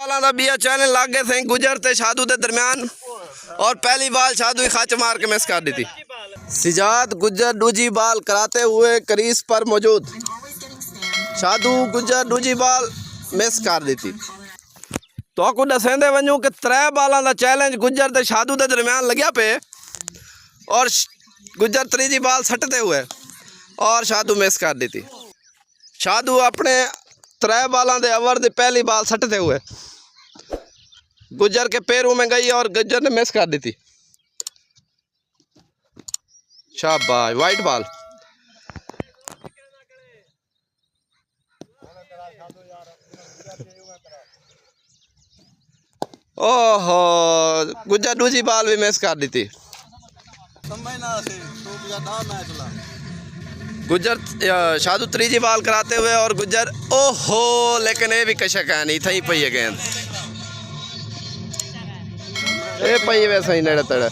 बालों का बिया चैलेंज लग गए थे गुजर ते शादू के दरम्यान और पहली बाल शादू ही खच मार के मिस कर दी थी। सिजाद गुजर दूजी बाल कराते हुए क्रीज पर मौजूद, शादू गुजर दूजी बाल मिस कर दी थी। तो आपको दसेंदे वजूँ कि 3 बालों का चैलेंज गुजर ते शादू के दरम्यान लग्या पे और गुजर तीजी बाल सटते हुए और शादू मिस कर दी थी। शादू अपने 3 बालों के ओवर की पहली बाल सटते हुए गुजर के पैरों में गई और गुजर ने मिस कर दी थी। शाबाश, वाइट बॉल। ओहो, गुजर दूसरी बाल भी मिस कर दी थी। गुजर शादू तीजी बाल कराते हुए और गुजर ओहो, लेकिन ये भी कशक है नहीं थी पई है गेंद, ये पई वैसे ही नेड़े तड़े।